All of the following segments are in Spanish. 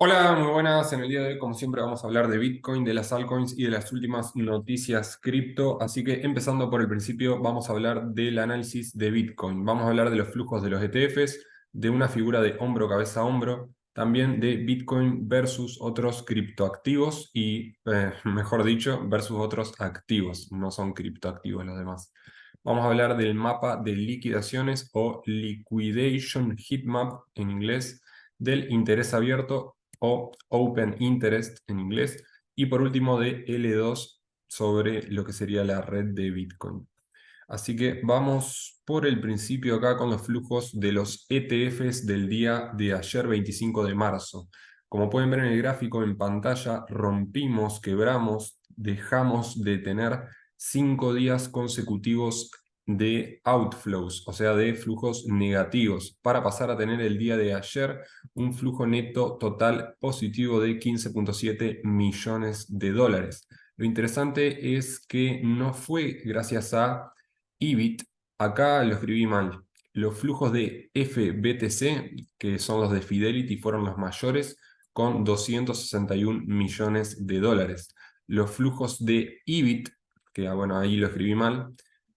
Hola, muy buenas. En el día de hoy, como siempre, vamos a hablar de Bitcoin, de las altcoins y de las últimas noticias cripto. Así que empezando por el principio, vamos a hablar del análisis de Bitcoin. Vamos a hablar de los flujos de los ETFs, de una figura de hombro, cabeza a hombro, también de Bitcoin versus otros criptoactivos y, mejor dicho, versus otros activos. No son criptoactivos los demás. Vamos a hablar del mapa de liquidaciones o Liquidation Heatmap en inglés, del interés abierto o Open Interest en inglés, y por último de L2 sobre lo que sería la red de Bitcoin. Así que vamos por el principio acá con los flujos de los ETFs del día de ayer, 25 de marzo. Como pueden ver en el gráfico en pantalla, rompimos, quebramos, dejamos de tener 5 días consecutivos de outflows, o sea, de flujos negativos, para pasar a tener el día de ayer un flujo neto total positivo de 15,7 millones de dólares. Lo interesante es que no fue gracias a IBIT, acá lo escribí mal. Los flujos de FBTC, que son los de Fidelity, fueron los mayores, con 261 millones de dólares. Los flujos de IBIT, que bueno, ahí lo escribí mal,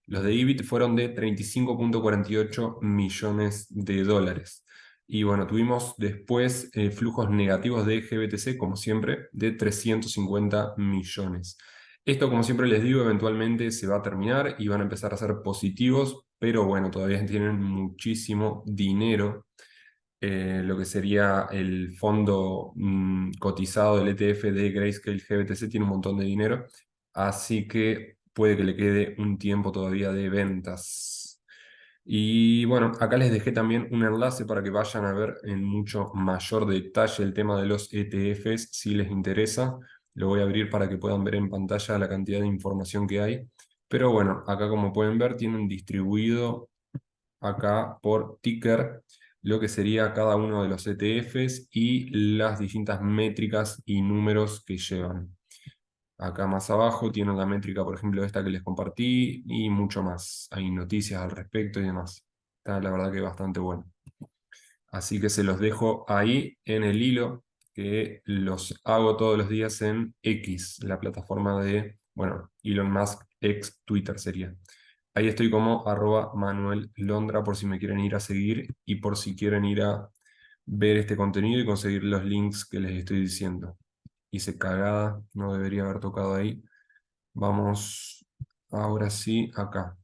los de IBIT fueron de 35,48 millones de dólares. Y bueno, tuvimos después flujos negativos de GBTC, como siempre, de 350 millones. Esto, como siempre les digo, eventualmente se va a terminar y van a empezar a ser positivos, pero bueno, todavía tienen muchísimo dinero. Lo que sería el fondo cotizado del ETF de Grayscale GBTC tiene un montón de dinero, así que puede que le quede un tiempo todavía de ventas. Y bueno, acá les dejé también un enlace para que vayan a ver en mucho mayor detalle el tema de los ETFs, si les interesa. Lo voy a abrir para que puedan ver en pantalla la cantidad de información que hay. Pero bueno, acá como pueden ver tienen distribuido acá por ticker lo que sería cada uno de los ETFs y las distintas métricas y números que llevan. Acá más abajo tienen la métrica, por ejemplo, esta que les compartí y mucho más. Hay noticias al respecto y demás. Está la verdad que bastante bueno. Así que se los dejo ahí en el hilo que los hago todos los días en X, la plataforma de, bueno, Elon Musk, ex Twitter sería. Ahí estoy como @Manuel Londra por si me quieren ir a seguir y por si quieren ir a ver este contenido y conseguir los links que les estoy diciendo. Hice cagada, no debería haber tocado ahí. Vamos ahora sí acá.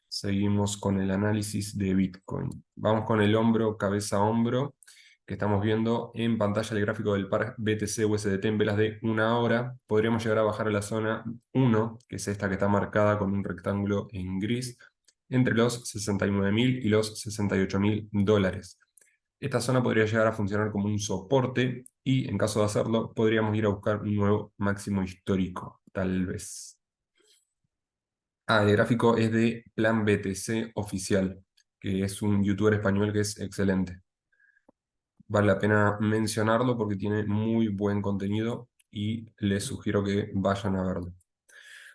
Seguimos con el análisis de Bitcoin. Vamos con el hombro, cabeza a hombro, que estamos viendo en pantalla el gráfico del par BTC-USDT en velas de 1 hora. Podríamos llegar a bajar a la zona 1, que es esta que está marcada con un rectángulo en gris, entre los 69.000 y los 68.000 dólares. Esta zona podría llegar a funcionar como un soporte y, en caso de hacerlo, podríamos ir a buscar un nuevo máximo histórico, tal vez. El gráfico es de Plan BTC Oficial, que es un youtuber español que es excelente. Vale la pena mencionarlo porque tiene muy buen contenido y les sugiero que vayan a verlo.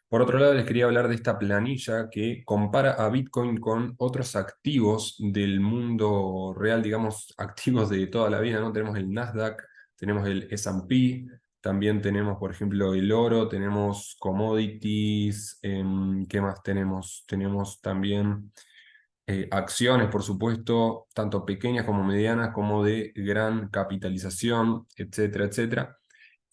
Por otro lado, les quería hablar de esta planilla que compara a Bitcoin con otros activos del mundo real, digamos, activos de toda la vida, ¿no? Tenemos el Nasdaq, tenemos el S&P, también tenemos, por ejemplo, el oro, tenemos commodities, ¿qué más tenemos? Tenemos también acciones, por supuesto, tanto pequeñas como medianas, como de gran capitalización, etcétera, etcétera.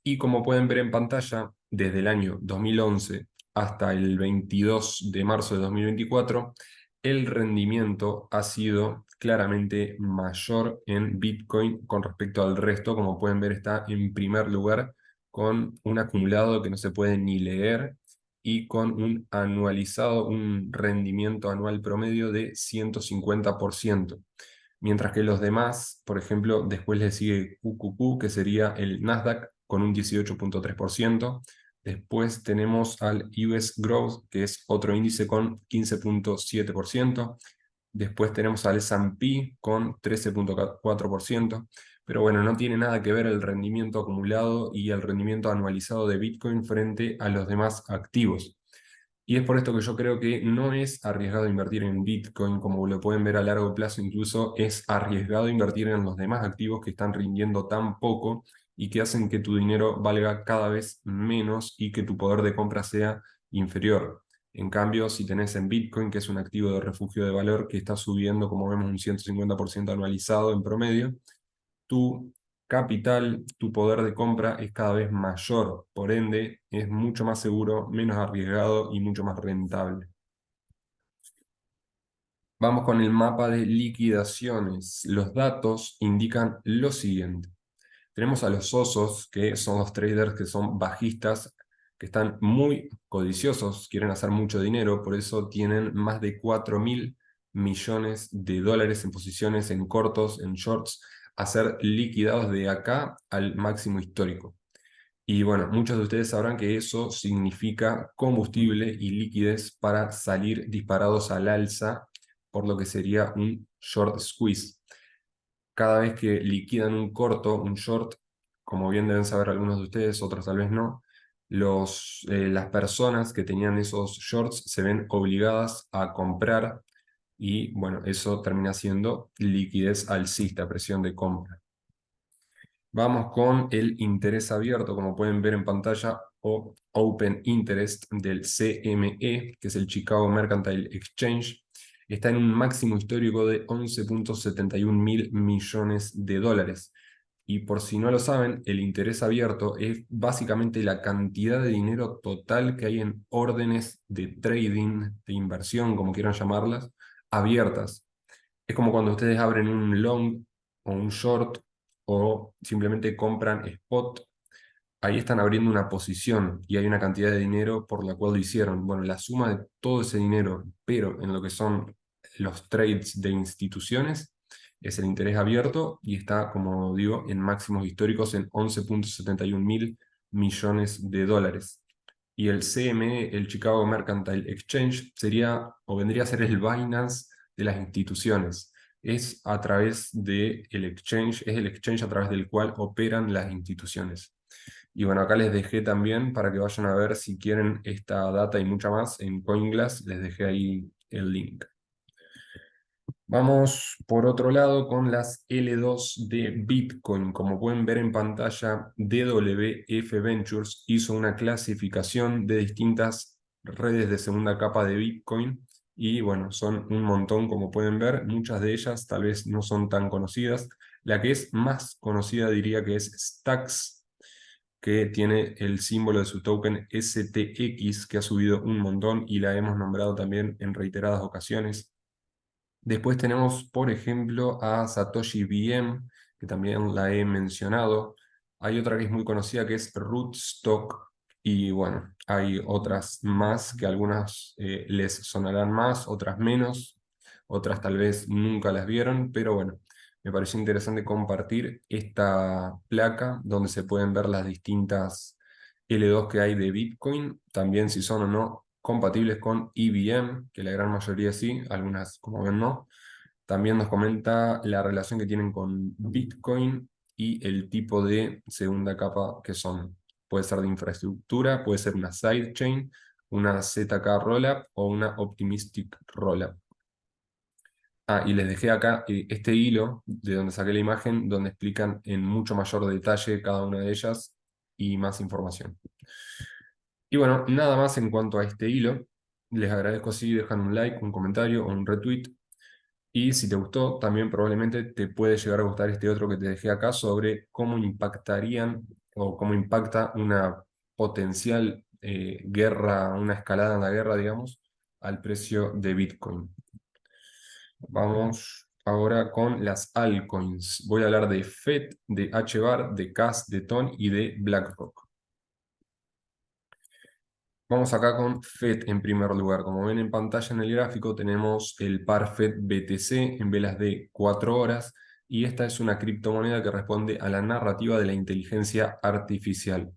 Y como pueden ver en pantalla, desde el año 2011 hasta el 22 de marzo de 2024, el rendimiento ha sido claramente mayor en Bitcoin con respecto al resto. Como pueden ver, está en primer lugar con un acumulado que no se puede ni leer y con un anualizado, un rendimiento anual promedio de 150%. Mientras que los demás, por ejemplo, después le sigue QQQ, que sería el Nasdaq, con un 18,3%. Después tenemos al US Growth, que es otro índice con 15,7%. Después tenemos al S&P con 13,4%. Pero bueno, no tiene nada que ver el rendimiento acumulado y el rendimiento anualizado de Bitcoin frente a los demás activos. Y es por esto que yo creo que no es arriesgado invertir en Bitcoin, como lo pueden ver a largo plazo, incluso es arriesgado invertir en los demás activos que están rindiendo tan poco y que hacen que tu dinero valga cada vez menos y que tu poder de compra sea inferior. En cambio, si tenés en Bitcoin, que es un activo de refugio de valor que está subiendo, como vemos, un 150% anualizado en promedio, tu capital, tu poder de compra es cada vez mayor, por ende es mucho más seguro, menos arriesgado y mucho más rentable. Vamos con el mapa de liquidaciones. Los datos indican lo siguiente. Tenemos a los osos, que son los traders que son bajistas, que están muy codiciosos, quieren hacer mucho dinero, por eso tienen más de 4.000 millones de dólares en posiciones en cortos, en shorts, a ser liquidados de acá al máximo histórico. Y bueno, muchos de ustedes sabrán que eso significa combustible y liquidez para salir disparados al alza, por lo que sería un short squeeze. Cada vez que liquidan un corto, un short, como bien deben saber algunos de ustedes, otros tal vez no, las personas que tenían esos shorts se ven obligadas a comprar y bueno, eso termina siendo liquidez alcista, presión de compra. Vamos con el interés abierto, como pueden ver en pantalla, o Open Interest del CME, que es el Chicago Mercantile Exchange. Está en un máximo histórico de 11.71 mil millones de dólares. Y por si no lo saben, el interés abierto es básicamente la cantidad de dinero total que hay en órdenes de trading, de inversión, como quieran llamarlas, abiertas. Es como cuando ustedes abren un long o un short o simplemente compran spot. Ahí están abriendo una posición y hay una cantidad de dinero por la cual lo hicieron. Bueno, la suma de todo ese dinero, pero en lo que son los trades de instituciones, es el interés abierto y está, como digo, en máximos históricos en 11.71 mil millones de dólares. Y el CME, el Chicago Mercantile Exchange, sería o vendría a ser el Binance de las instituciones. Es a través del exchange, es el exchange a través del cual operan las instituciones. Y bueno, acá les dejé también para que vayan a ver si quieren esta data y mucha más en CoinGlass, les dejé ahí el link. Vamos por otro lado con las L2 de Bitcoin. Como pueden ver en pantalla, DWF Ventures hizo una clasificación de distintas redes de segunda capa de Bitcoin y bueno, son un montón como pueden ver. Muchas de ellas tal vez no son tan conocidas. La que es más conocida diría que es Stacks, que tiene el símbolo de su token STX, que ha subido un montón y la hemos nombrado también en reiteradas ocasiones. Después tenemos, por ejemplo, a Satoshi VM, que también la he mencionado. Hay otra que es muy conocida que es Rootstock. Y bueno, hay otras más que algunas les sonarán más, otras menos, otras tal vez nunca las vieron, pero bueno, me pareció interesante compartir esta placa donde se pueden ver las distintas L2 que hay de Bitcoin, también si son o no compatibles con EVM, que la gran mayoría sí, algunas como ven no. También nos comenta la relación que tienen con Bitcoin y el tipo de segunda capa que son. Puede ser de infraestructura, puede ser una sidechain, una ZK Rollup o una Optimistic Rollup. Ah, y les dejé acá este hilo de donde saqué la imagen, donde explican en mucho mayor detalle cada una de ellas y más información. Y bueno, nada más en cuanto a este hilo. Les agradezco si dejan un like, un comentario o un retweet. Y si te gustó, también probablemente te puede llegar a gustar este otro que te dejé acá sobre cómo impactarían o cómo impacta una potencial guerra, una escalada en la guerra, digamos, al precio de Bitcoin. Vamos ahora con las altcoins. Voy a hablar de FED, de HBAR, de CAS, de TON y de BlackRock. Vamos acá con FED en primer lugar. Como ven en pantalla en el gráfico, tenemos el par FED BTC en velas de 4 horas y esta es una criptomoneda que responde a la narrativa de la inteligencia artificial.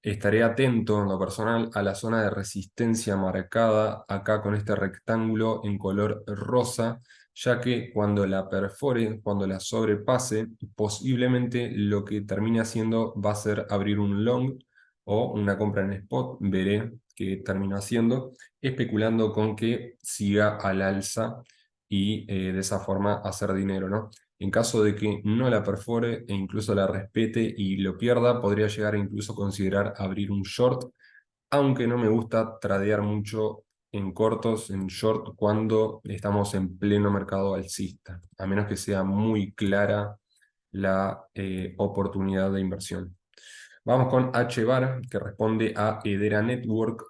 Estaré atento en lo personal a la zona de resistencia marcada acá con este rectángulo en color rosa, ya que cuando la perfore, cuando la sobrepase, posiblemente lo que termine haciendo va a ser abrir un long o una compra en spot, veré que terminó haciendo, especulando con que siga al alza y de esa forma hacer dinero, ¿no? En caso de que no la perfore e incluso la respete y lo pierda, podría llegar a incluso considerar abrir un short, aunque no me gusta tradear mucho en cortos, en short, cuando estamos en pleno mercado alcista, a menos que sea muy clara la oportunidad de inversión. Vamos con HBAR, que responde a Hedera Network.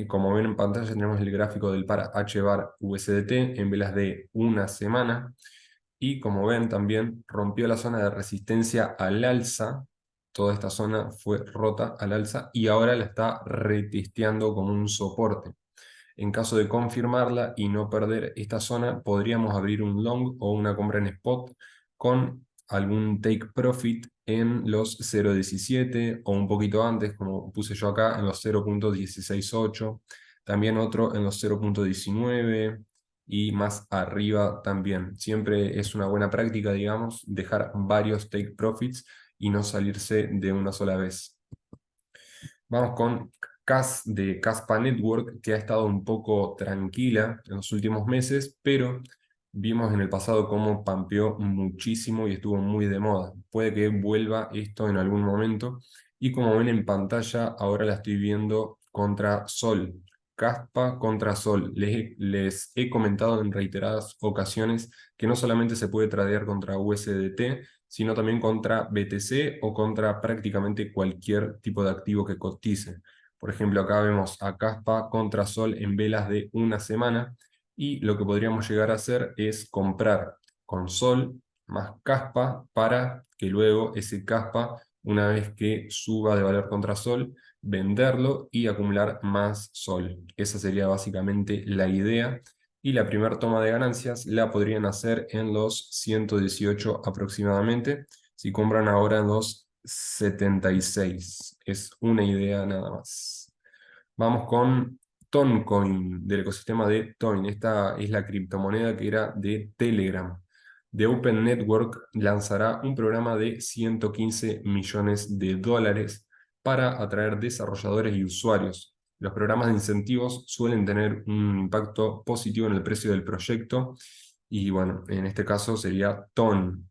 Como ven en pantalla tenemos el gráfico del par HBAR USDT en velas de una semana. Y como ven también rompió la zona de resistencia al alza. Toda esta zona fue rota al alza y ahora la está retesteando como un soporte. En caso de confirmarla y no perder esta zona, podríamos abrir un long o una compra en spot con algún take profit en los 0.17 o un poquito antes, como puse yo acá, en los 0.168, también otro en los 0.19 y más arriba también. Siempre es una buena práctica, digamos, dejar varios take profits y no salirse de una sola vez. Vamos con CAS de Caspa Network, que ha estado un poco tranquila en los últimos meses, pero vimos en el pasado cómo pampeó muchísimo y estuvo muy de moda. Puede que vuelva esto en algún momento. Y como ven en pantalla, ahora la estoy viendo contra Sol. Caspa contra Sol. Les he comentado en reiteradas ocasiones que no solamente se puede tradear contra USDT, sino también contra BTC o contra prácticamente cualquier tipo de activo que cotice. Por ejemplo, acá vemos a Caspa contra Sol en velas de una semana y lo que podríamos llegar a hacer es comprar con Sol más Caspa para que luego ese Caspa, una vez que suba de valor contra Sol, venderlo y acumular más Sol. Esa sería básicamente la idea y la primera toma de ganancias la podrían hacer en los 118 aproximadamente, si compran ahora en los 76. Es una idea nada más. Vamos con Toncoin, del ecosistema de Toin. Esta es la criptomoneda que era de Telegram. The Open Network lanzará un programa de 115 millones de dólares para atraer desarrolladores y usuarios. Los programas de incentivos suelen tener un impacto positivo en el precio del proyecto y bueno, en este caso sería TON.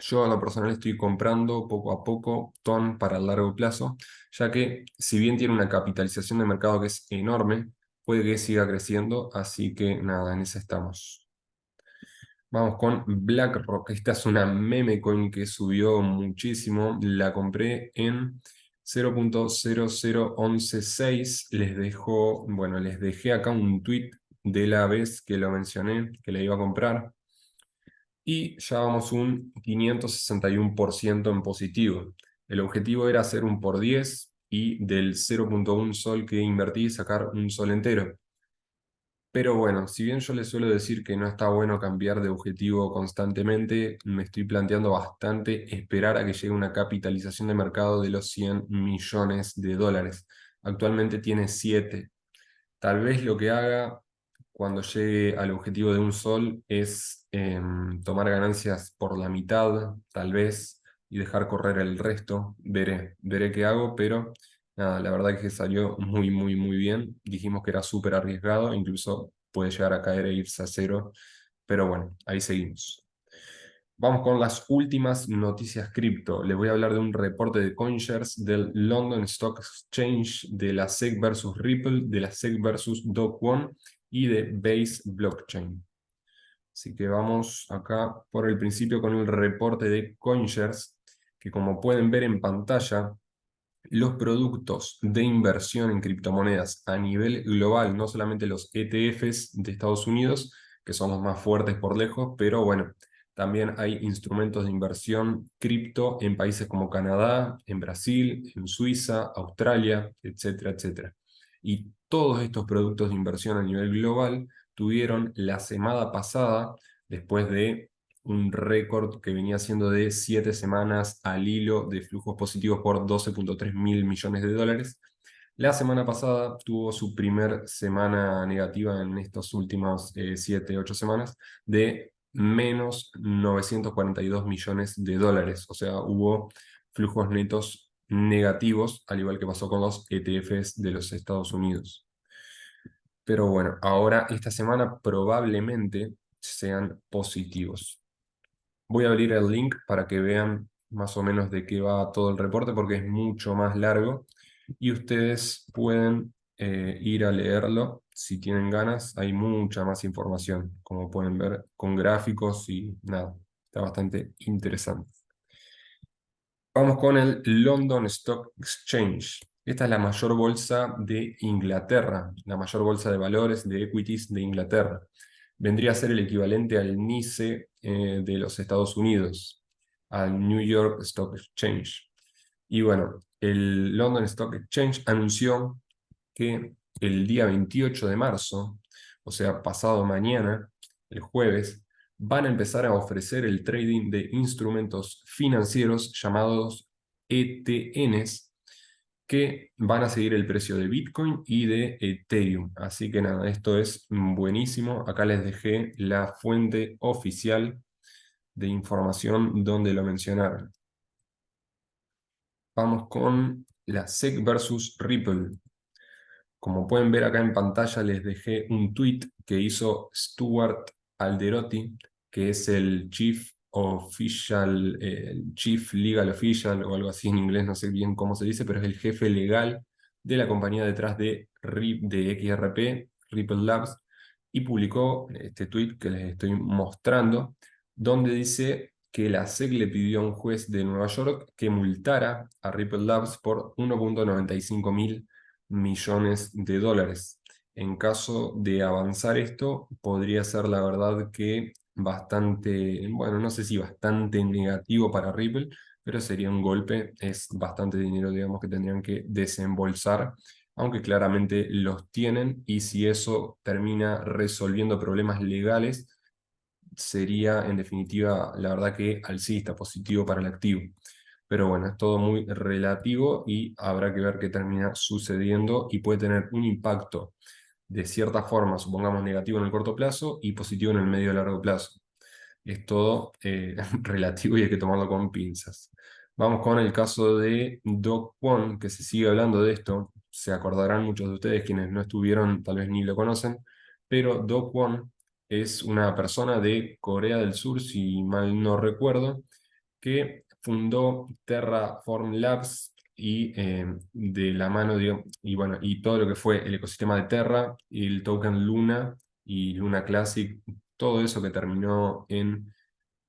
Yo a lo personal estoy comprando poco a poco TON para el largo plazo, ya que si bien tiene una capitalización de mercado que es enorme, puede que siga creciendo, así que nada, en esa estamos. Vamos con BlackRock. Esta es una meme coin que subió muchísimo. La compré en 0.00116. Les dejé acá un tweet de la vez que lo mencioné, que la iba a comprar. Y ya vamos un 561% en positivo. El objetivo era hacer un por 10 y del 0.1 sol que invertí sacar un sol entero. Pero bueno, si bien yo les suelo decir que no está bueno cambiar de objetivo constantemente, me estoy planteando bastante esperar a que llegue una capitalización de mercado de los 100 millones de dólares. Actualmente tiene 7. Tal vez lo que haga cuando llegue al objetivo de un sol es tomar ganancias por la mitad, tal vez, y dejar correr el resto. Veré qué hago, pero nada, la verdad que salió muy, muy, muy bien. Dijimos que era súper arriesgado, incluso puede llegar a caer e irse a cero, pero bueno, ahí seguimos. Vamos con las últimas noticias cripto. Les voy a hablar de un reporte de CoinShares, del London Stock Exchange, de la SEC versus Ripple, de la SEC versus Do Kwon y de Base Blockchain. Así que vamos acá por el principio con el reporte de CoinShares, que como pueden ver en pantalla, los productos de inversión en criptomonedas a nivel global, no solamente los ETFs de Estados Unidos, que son los más fuertes por lejos, pero bueno, también hay instrumentos de inversión cripto en países como Canadá, en Brasil, en Suiza, Australia, etcétera, etcétera. Y todos estos productos de inversión a nivel global tuvieron la semana pasada, después de un récord que venía siendo de 7 semanas al hilo de flujos positivos por 12.3 mil millones de dólares. La semana pasada tuvo su primer semana negativa en estas últimas 7, 8 semanas de menos 942 millones de dólares. O sea, hubo flujos netos negativos, al igual que pasó con los ETFs de los Estados Unidos. Pero bueno, ahora esta semana probablemente sean positivos. Voy a abrir el link para que vean más o menos de qué va todo el reporte porque es mucho más largo y ustedes pueden ir a leerlo si tienen ganas. Hay mucha más información, como pueden ver, con gráficos y nada, está bastante interesante. Vamos con el London Stock Exchange. Esta es la mayor bolsa de Inglaterra, la mayor bolsa de valores de equities de Inglaterra. Vendría a ser el equivalente al NYSE de los Estados Unidos, al New York Stock Exchange. Y bueno, el London Stock Exchange anunció que el día 28 de marzo, o sea, pasado mañana, el jueves, van a empezar a ofrecer el trading de instrumentos financieros llamados ETNs, que van a seguir el precio de Bitcoin y de Ethereum. Así que nada, esto es buenísimo. Acá les dejé la fuente oficial de información donde lo mencionaron. Vamos con la SEC versus Ripple. Como pueden ver acá en pantalla, les dejé un tweet que hizo Stuart Alderoty, que es el Chief Legal Official o algo así en inglés, no sé bien cómo se dice, pero es el jefe legal de la compañía detrás de XRP, Ripple Labs, y publicó este tweet que les estoy mostrando, donde dice que la SEC le pidió a un juez de Nueva York que multara a Ripple Labs por 1.95 mil millones de dólares. En caso de avanzar esto, podría ser la verdad que bastante, bueno, no sé si bastante negativo para Ripple, pero sería un golpe, es bastante dinero, digamos, que tendrían que desembolsar, aunque claramente los tienen, y si eso termina resolviendo problemas legales, sería en definitiva, la verdad que alcista, positivo para el activo. Pero bueno, es todo muy relativo y habrá que ver qué termina sucediendo y puede tener un impacto de cierta forma, supongamos negativo en el corto plazo y positivo en el medio y largo plazo. Es todo relativo y hay que tomarlo con pinzas. Vamos con el caso de Do Kwon, que se sigue hablando de esto. Se acordarán muchos de ustedes, quienes no estuvieron, tal vez ni lo conocen, pero Do Kwon es una persona de Corea del Sur, si mal no recuerdo, que fundó Terraform Labs y de la mano, y bueno, y todo lo que fue el ecosistema de Terra, y el token Luna y Luna Classic, todo eso que terminó en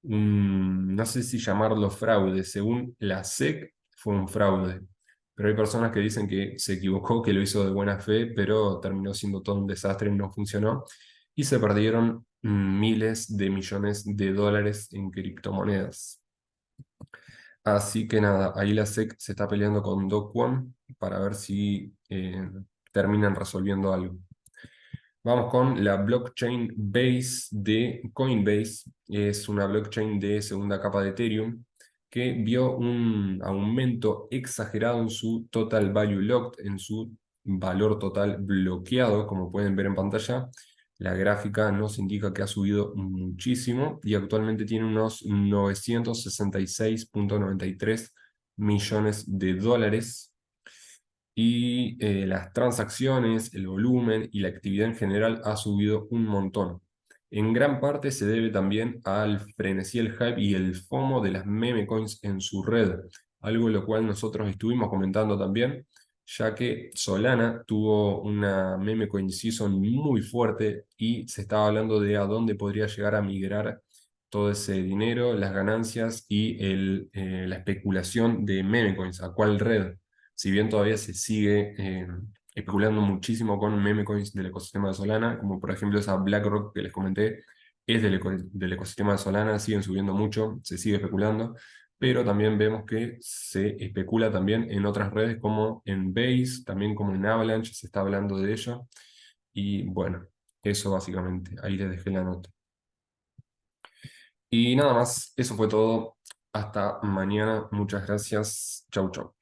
no sé si llamarlo fraude, según la SEC fue un fraude, pero hay personas que dicen que se equivocó, que lo hizo de buena fe, pero terminó siendo todo un desastre y no funcionó, y se perdieron miles de millones de dólares en criptomonedas. Así que nada, ahí la SEC se está peleando con Do Kwon para ver si terminan resolviendo algo. Vamos con la blockchain Base de Coinbase. Es una blockchain de segunda capa de Ethereum que vio un aumento exagerado en su total value locked, en su valor total bloqueado, como pueden ver en pantalla. La gráfica nos indica que ha subido muchísimo y actualmente tiene unos 966.93 millones de dólares y las transacciones, el volumen y la actividad en general ha subido un montón. En gran parte se debe también al frenesí, el hype y el FOMO de las meme coins en su red, algo de lo cual nosotros estuvimos comentando también, ya que Solana tuvo una meme coin season muy fuerte y se estaba hablando de a dónde podría llegar a migrar todo ese dinero, las ganancias y la especulación de meme coins, a cuál red. Si bien todavía se sigue especulando muchísimo con meme coins del ecosistema de Solana, como por ejemplo esa BlackRock que les comenté, es del ecosistema de Solana, siguen subiendo mucho, se sigue especulando, pero también vemos que se especula también en otras redes como en Base, también como en Avalanche, se está hablando de ello. Y bueno, eso básicamente, ahí les dejé la nota. Y nada más, eso fue todo. Hasta mañana. Muchas gracias. Chau, chau.